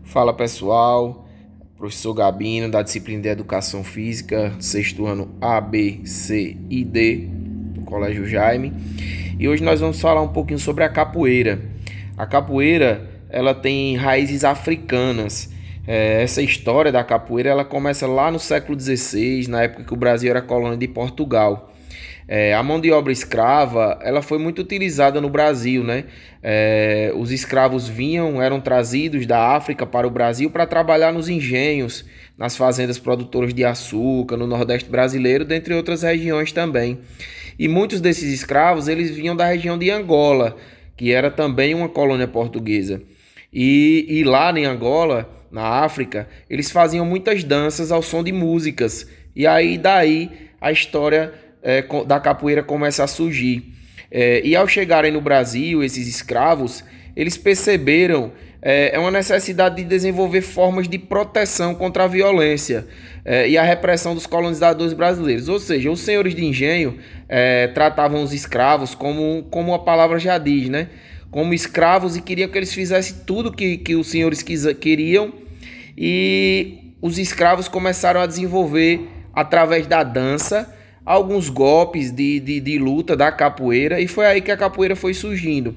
Fala pessoal, professor Gabino da disciplina de Educação Física, sexto ano A, B, C e D do Colégio Jaime. E hoje nós vamos falar um pouquinho sobre a capoeira. A capoeira, ela tem raízes africanas. Essa história da capoeira, ela começa lá no século XVI, na época que o Brasil era colônia de Portugal. A mão de obra escrava, ela foi muito utilizada no Brasil, né? Os escravos eram trazidos da África para o Brasil para trabalhar nos engenhos, nas fazendas produtoras de açúcar, no Nordeste brasileiro, dentre outras regiões também. E muitos desses escravos, eles vinham da região de Angola, que era também uma colônia portuguesa. E lá em Angola, na África, eles faziam muitas danças ao som de músicas. E aí daí a história da capoeira começa a surgir. E ao chegarem no Brasil, esses escravos, eles perceberam uma necessidade de desenvolver formas de proteção contra a violência e a repressão dos colonizadores brasileiros. Ou seja, os senhores de engenho tratavam os escravos como a palavra já diz, né? Como escravos, e queriam que eles fizessem tudo que os senhores queriam. E os escravos começaram a desenvolver, através da dança, alguns golpes de luta da capoeira, e foi aí que a capoeira foi surgindo.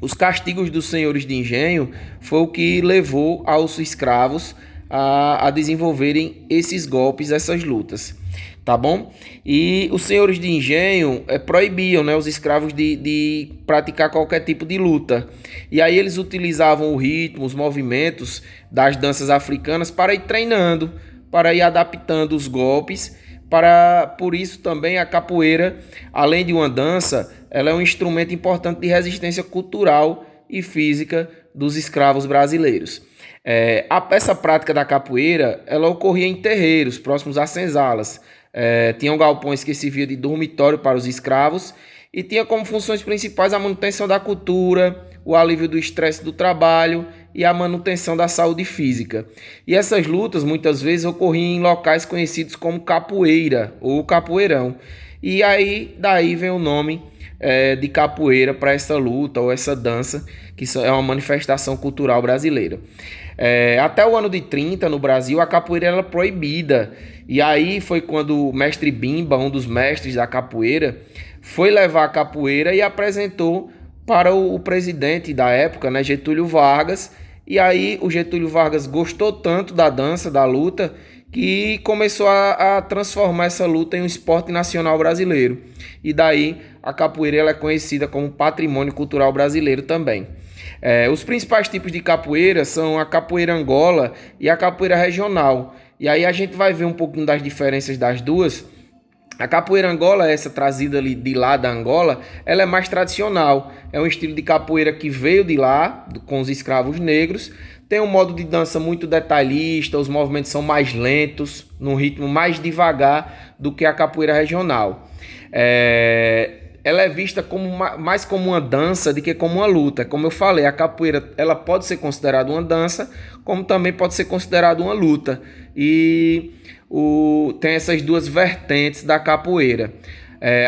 Os castigos dos senhores de engenho foi o que levou aos escravos a desenvolverem esses golpes, essas lutas, tá bom? E os senhores de engenho proibiam, né, os escravos de praticar qualquer tipo de luta. E aí eles utilizavam o ritmo, os movimentos das danças africanas para ir treinando, para ir adaptando os golpes. Por isso também a capoeira, além de uma dança, ela é um instrumento importante de resistência cultural e física dos escravos brasileiros. Essa prática da capoeira, ela ocorria em terreiros próximos às senzalas. Tinham galpões que serviam de dormitório para os escravos e tinha como funções principais a manutenção da cultura, o alívio do estresse do trabalho e a manutenção da saúde física. E essas lutas muitas vezes ocorriam em locais conhecidos como capoeira ou capoeirão. E aí daí vem o nome de capoeira para essa luta ou essa dança, que é uma manifestação cultural brasileira. Até o ano de 30, no Brasil, a capoeira era proibida. E aí foi quando o mestre Bimba, um dos mestres da capoeira, foi levar a capoeira e apresentou para o presidente da época, né, Getúlio Vargas. E aí o Getúlio Vargas gostou tanto da dança, da luta, que começou a transformar essa luta em um esporte nacional brasileiro. E daí a capoeira ela é conhecida como patrimônio cultural brasileiro também. Os principais tipos de capoeira são a capoeira Angola e a capoeira regional. E aí a gente vai ver um pouquinho das diferenças das duas. A capoeira Angola, essa trazida ali de lá da Angola, ela é mais tradicional. É um estilo de capoeira que veio de lá, com os escravos negros. Tem um modo de dança muito detalhista, os movimentos são mais lentos, num ritmo mais devagar do que a capoeira regional. Ela é vista mais como uma dança do que como uma luta. Como eu falei, a capoeira ela pode ser considerada uma dança, como também pode ser considerada uma luta. E tem essas duas vertentes da capoeira.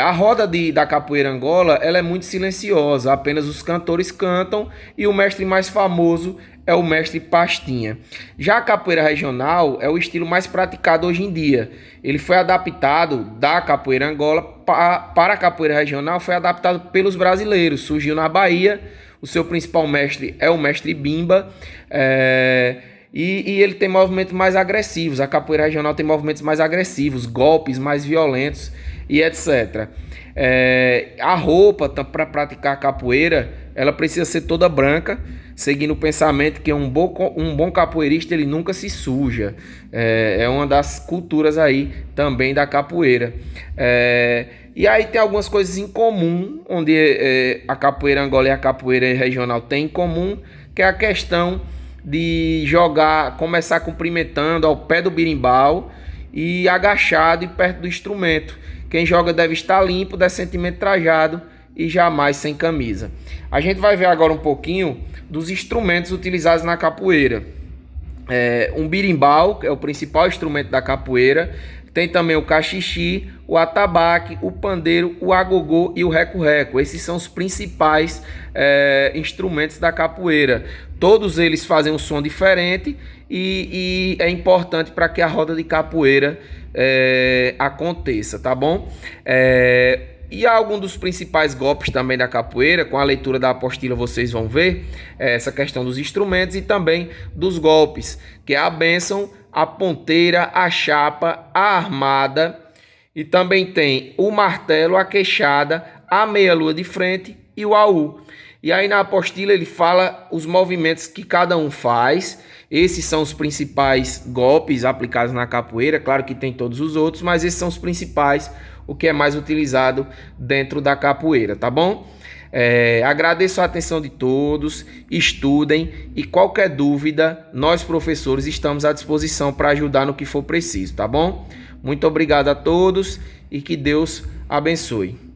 A roda da capoeira Angola ela é muito silenciosa, apenas os cantores cantam e o mestre mais famoso é o mestre Pastinha. Já a capoeira regional é o estilo mais praticado hoje em dia. Ele foi adaptado da capoeira Angola para a capoeira regional, foi adaptado pelos brasileiros, surgiu na Bahia. O seu principal mestre é o mestre Bimba. E ele tem movimentos mais agressivos. A capoeira regional tem movimentos mais agressivos, golpes mais violentos e etc. A roupa para praticar a capoeira, ela precisa ser toda branca, seguindo o pensamento que um bom capoeirista ele nunca se suja. É uma das culturas aí também da capoeira. E aí tem algumas coisas em comum, onde a capoeira Angola e a capoeira regional têm em comum, que é a questão de começar cumprimentando ao pé do birimbau e agachado e perto do instrumento. Quem joga deve estar limpo, decentemente trajado e jamais sem camisa. A gente vai ver agora um pouquinho dos instrumentos utilizados na capoeira. Um birimbau, que é o principal instrumento da capoeira, Tem também o cachixi, o atabaque, o pandeiro, o agogô e o reco-reco. Esses são os principais instrumentos da capoeira. Todos eles fazem um som diferente e é importante para que a roda de capoeira aconteça, tá bom? E algum dos principais golpes também da capoeira, com a leitura da apostila vocês vão ver essa questão dos instrumentos e também dos golpes, que é a bênção, a ponteira, a chapa, a armada, e também tem o martelo, a queixada, a meia-lua de frente e o aú. E aí na apostila ele fala os movimentos que cada um faz. Esses são os principais golpes aplicados na capoeira, claro que tem todos os outros, mas esses são os principais, o que é mais utilizado dentro da capoeira, tá bom? Agradeço a atenção de todos, estudem e qualquer dúvida, nós professores estamos à disposição para ajudar no que for preciso, tá bom? Muito obrigado a todos e que Deus abençoe.